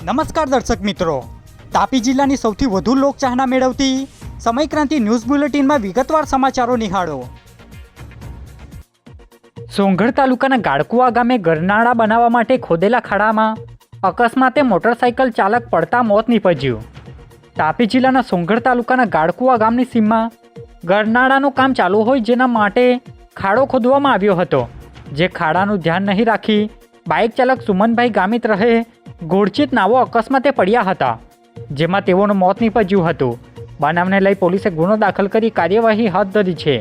નમસ્કાર દર્શક મિત્રો, તાપી જિલ્લાની સૌથી વધુ લોકચાહના મેળવતી સમયક્રાંતિ ન્યૂઝ બુલેટિનમાં વિગતવાર સમાચારો નિહાળો। સોંગઢ તાલુકાના ગાળકુવા ગામે ગરનાળા બનાવવા માટે ખોદેલા ખાડામાં અકસ્માતે મોટરસાઇકલ ચાલક પડતા મોત નીપજ્યું। તાપી જિલ્લાના સોંગઢ તાલુકાના ગાળકુવા ગામની સીમમાં ગરનાળાનું કામ ચાલુ હોય જેના માટે ખાડો ખોદવામાં આવ્યો હતો, જે ખાડાનું ધ્યાન નહીં રાખી બાઇક ચાલક સુમનભાઈ ગામિત રહે ગોળચિત નાવો અકસ્માતે પડ્યા હતા, જેમાં તેઓનું મોત નીપજ્યું હતું। બનાવને લઈ પોલીસે ગુનો દાખલ કરી કાર્યવાહી હાથ ધરી છે,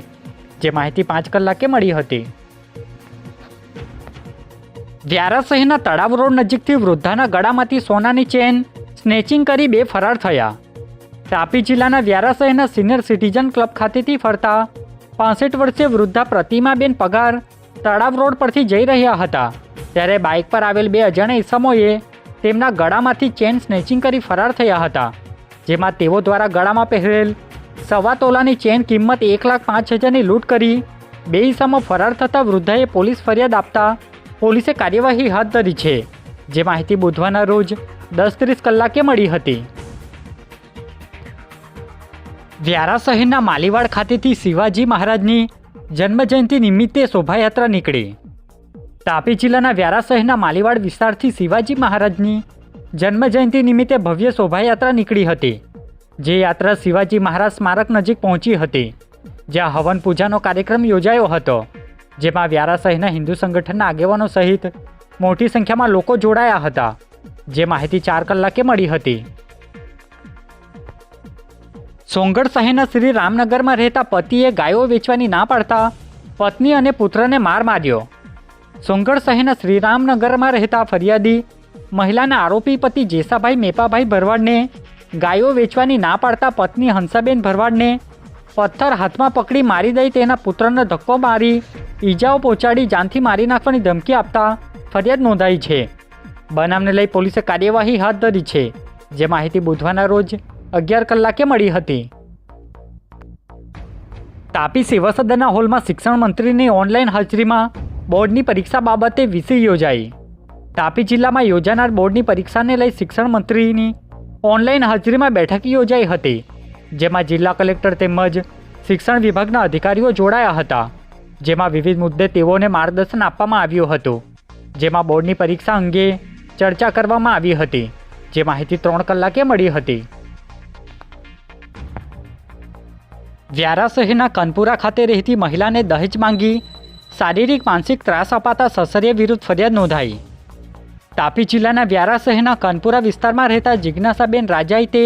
જે માહિતી 5 કલાકે મળી હતી। વ્યારા શહેરના તળાવ રોડ નજીકથી વૃદ્ધાના ગળામાંથી સોનાની ચેન સ્નેચિંગ કરી 2 ફરાર થયા। તાપી જિલ્લાના વ્યારા શહેરના સિનિયર સિટીઝન ક્લબ ખાતેથી ફરતા 65 વર્ષીય વૃદ્ધા પ્રતિમાબેન પગાર તળાવ રોડ પરથી જઈ રહ્યા હતા, ત્યારે બાઇક પર આવેલ 2 અજાણ્યા ઈસમોએ તેમના ગળામાંથી ચેન સ્નેચિંગ કરી ફરાર થયા હતા, જેમાં તેઓ દ્વારા ગળામાં પહેરેલ 1.25 તોલાની ચેન કિંમત 1,05,000ની લૂંટ કરી 2 ઈસમો ફરાર થતાં વૃદ્ધાએ પોલીસ ફરિયાદ આપતા પોલીસે કાર્યવાહી હાથ ધરી છે, જે માહિતી બુધવારના રોજ 10:30 કલાકે મળી હતી। વ્યારા શહેરના માલીવાડ ખાતેથી શિવાજી મહારાજની જન્મજયંતિ નિમિત્તે શોભાયાત્રા નીકળી। તાપી જિલ્લાના વ્યારા શહેરના માલીવાડ વિસ્તારથી શિવાજી મહારાજની જન્મજયંતિ નિમિત્તે ભવ્ય શોભાયાત્રા નીકળી હતી, જે યાત્રા શિવાજી મહારાજ સ્મારક નજીક પહોંચી હતી, જ્યાં હવન પૂજાનો કાર્યક્રમ યોજાયો હતો, જેમાં વ્યારા શહેરના હિન્દુ સંગઠનના આગેવાનો સહિત મોટી સંખ્યામાં લોકો જોડાયા હતા, જે માહિતી 4 કલાકે મળી હતી। સોંગઢ શહેરના શ્રી રામનગરમાં રહેતા પતિએ ગાયો વેચવાની ના પાડતા પત્ની અને પુત્રને માર માર્યો। સોંગઢ શહેરના શ્રીરામનગરમાં રહેતા ફરિયાદી મહિલાના આરોપી પતિ જેસાભાઈ મેપાભાઈ ભરવાડને ગાયો વેચવાની ના પાડતા પત્ની હંસાબેન ભરવાડને પથ્થર હાથમાં પકડી મારી દઈ તેના પુત્રને ધક્કો મારી ઈજાઓ પહોંચાડી જાનથી મારી નાખવાની ધમકી આપતા ફરિયાદ નોંધાઈ છે। બનાવને લઈ પોલીસે કાર્યવાહી હાથ ધરી છે, જે માહિતી બુધવારના રોજ 11 કલાકે મળી હતી। તાપી સેવા સદનના હોલમાં શિક્ષણ મંત્રીની ઓનલાઈન હાજરીમાં બોર્ડની પરીક્ષા બાબતે વીસી યોજાઈ। તાપી જિલ્લામાં યોજાનાર બોર્ડની પરીક્ષાને લઈ શિક્ષણ મંત્રીની ઓનલાઈન હાજરીમાં બેઠક યોજાઈ હતી, જેમાં જિલ્લા કલેક્ટર તેમજ શિક્ષણ વિભાગના અધિકારીઓ જોડાયા હતા, જેમાં વિવિધ મુદ્દે તેઓને માર્ગદર્શન આપવામાં આવ્યું હતું, જેમાં બોર્ડની પરીક્ષા અંગે ચર્ચા કરવામાં આવી હતી, જે માહિતી 3 કલાકે મળી હતી। વ્યારા શહેરના કનપુરા ખાતે રહેતી મહિલાને દહેજ માંગી શારીરિક માનસિક ત્રાસ અપાતા સસરીય વિરુદ્ધ ફરિયાદ નોંધાઈ। તાપી જિલ્લાના વ્યારા શહેરના કનપુરા વિસ્તારમાં રહેતા જિજ્ઞાસાબેન રાજાઈતે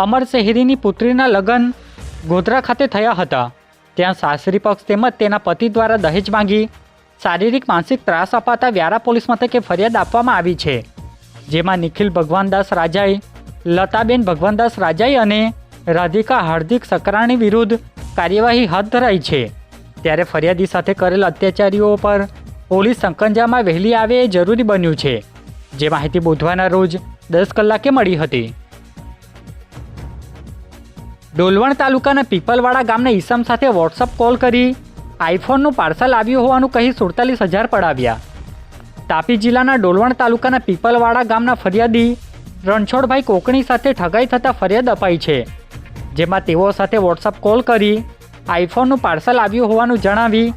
અમર શહેરીની પુત્રીના લગ્ન ગોધરા ખાતે થયા હતા, ત્યાં સાસરી પક્ષ તેમજ તેના પતિ દ્વારા દહેજ માંગી શારીરિક માનસિક ત્રાસ અપાતા વ્યારા પોલીસ મથકે ફરિયાદ આપવામાં આવી છે, જેમાં નિખિલ ભગવાનદાસ રાજાઈ, લતાબેન ભગવાનદાસ રાજાઈ અને રાધિકા હાર્દિક સકરાણી વિરુદ્ધ કાર્યવાહી હાથ ધરાઈ છે, ત્યારે ફરિયાદી સાથે કરેલ અત્યાચારીઓ પર પોલીસ સંકંજામાં વહેલી આવે એ જરૂરી બન્યું છે, જે માહિતી બુધવારના રોજ 10 કલાકે મળી હતી। ડોલવણ તાલુકાના પીપલવાડા ગામના ઈસમ સાથે વોટ્સઅપ કોલ કરી આઈફોનનું પાર્સલ આવ્યું હોવાનું કહી 47,000 પડાવ્યા। તાપી જિલ્લાના ડોલવણ તાલુકાના પીપલવાડા ગામના ફરિયાદી રણછોડભાઈ કોકણી સાથે ઠગાઈ થતાં ફરિયાદ અપાઈ છે, જેમાં તેઓ સાથે વોટ્સઅપ કોલ કરી આઈફોનનું પાર્સલ આવ્યું હોવાનું જણાવી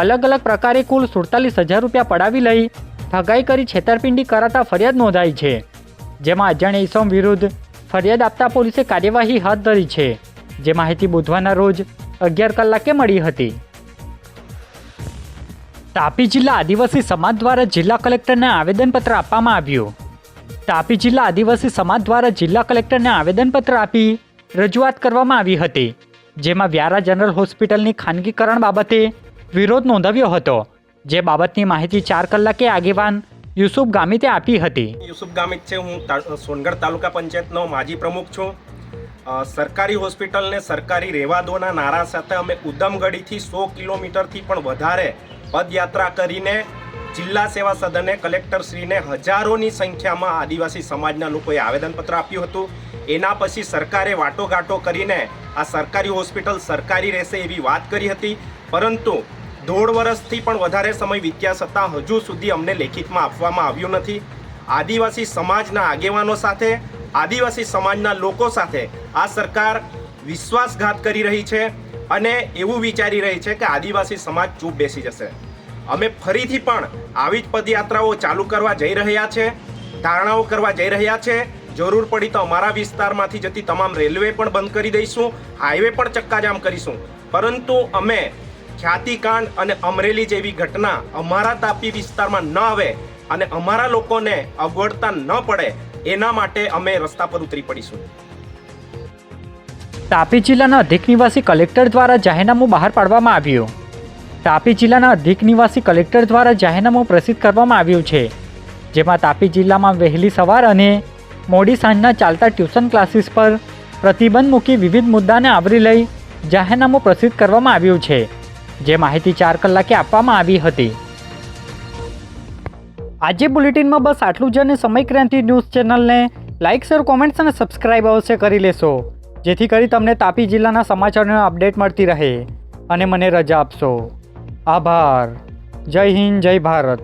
અલગ અલગ પ્રકારે કુલ 47,000 રૂપિયા પડાવી લઈ ઠગાઈ કરી છેતરપિંડી કરાતા ફરિયાદ નોંધાઈ છે, જેમાં અજાણ્યા ઈસમ વિરુદ્ધ ફરિયાદ આપતા પોલીસે કાર્યવાહી હાથ ધરી છે, જે માહિતી બુધવારના રોજ 11 કલાકે મળી હતી। તાપી જિલ્લા આદિવાસી સમાજ દ્વારા જિલ્લા કલેક્ટરને આવેદનપત્ર આપવામાં આવ્યું। તાપી જિલ્લા આદિવાસી સમાજ દ્વારા જિલ્લા કલેક્ટરને આવેદનપત્ર આપી રજૂઆત કરવામાં આવી હતી, જેમાં વ્યારા જનરલ હોસ્પિટલની ખાનગીકરણ બાબતે વિરોધ નોંધાવ્યો હતો, જે બાબતની માહિતી 4 કલાકે આગેવાન યુસુફ ગામિતે આપી હતી। યુસુફ ગામિત છે, હું સોનગઢ તાલુકા પંચાયતનો માજી પ્રમુખ છું। સરકારી હોસ્પિટલને સરકારી રહેવા દોના નારા સાથે અમે ઉદમગઢીથી 100 કિલોમીટરથી પણ વધારે પદયાત્રા કરીને જિલ્લા સેવા સદને કલેક્ટરશ્રીને હજારોની સંખ્યામાં આદિવાસી સમાજના લોકોએ આવેદનપત્ર આપ્યું હતું। એના પછી સરકારે વાટોઘાટો કરીને આ સરકારી હોસ્પિટલ સરકારી રહેશે એવી વાત કરી હતી, પરંતુ 1.5 વર્ષથી પણ વધારે સમય વીત્યા છતાં હજુ સુધી અમને લેખિતમાં આપવામાં આવ્યું નથી। આદિવાસી સમાજના આગેવાનો સાથે, આદિવાસી સમાજના લોકો સાથે આ સરકાર વિશ્વાસઘાત કરી રહી છે અને એવું વિચારી રહી છે કે આદિવાસી સમાજ ચૂપ બેસી જશે. અમે ફરીથી પણ આવી જ પદયાત્રાઓ ચાલુ કરવા જઈ રહ્યા છે, ધારણાઓ કરવા જઈ રહ્યા છે. જરૂર પડી તો અમારા વિસ્તારમાંથી જતી તમામ રેલવે પણ બંધ કરી દઈશું, હાઈવે પણ ચક્કાજામ કરીશું. પરંતુ અમે ખ્યાતિકાંડ અને અમરેલી જેવી ઘટના અમારા તાપી વિસ્તારમાં ન આવે અને અમારા લોકોને અગવડતા ન પડે એના માટે અમે રસ્તા પર ઉતરી પડીશું. તાપી જિલ્લાના અધિક નિવાસી કલેક્ટર દ્વારા જાહેરનામું બહાર પાડવામાં આવ્યું. તાપી જિલ્લાના અધિક નિવાસી કલેક્ટર દ્વારા જાહેરનામું પ્રસિદ્ધ કરવામાં આવ્યું છે, જેમાં તાપી જિલ્લામાં વહેલી સવાર અને મોડી સાંજના ચાલતા ટ્યુશન ક્લાસીસ પર પ્રતિબંધ મૂકી વિવિધ મુદ્દાને આવરી લઈ જાહેરનામું પ્રસિદ્ધ કરવામાં આવ્યું છે, જે માહિતી 4 કલાકે આપવામાં આવી હતી. આજે બુલેટિનમાં બસ આટલું જ અને સમય ક્રાંતિ ન્યૂઝ ચેનલને લાઇક, શેર, કોમેન્ટ્સ અને સબસ્ક્રાઇબ અવશ્ય કરી લેશો, જેથી કરી તમને તાપી જિલ્લાના સમાચારોનો અપડેટ મળતી રહે અને મને રજા આપશો. આભાર. જય હિન્દ, જય ભારત.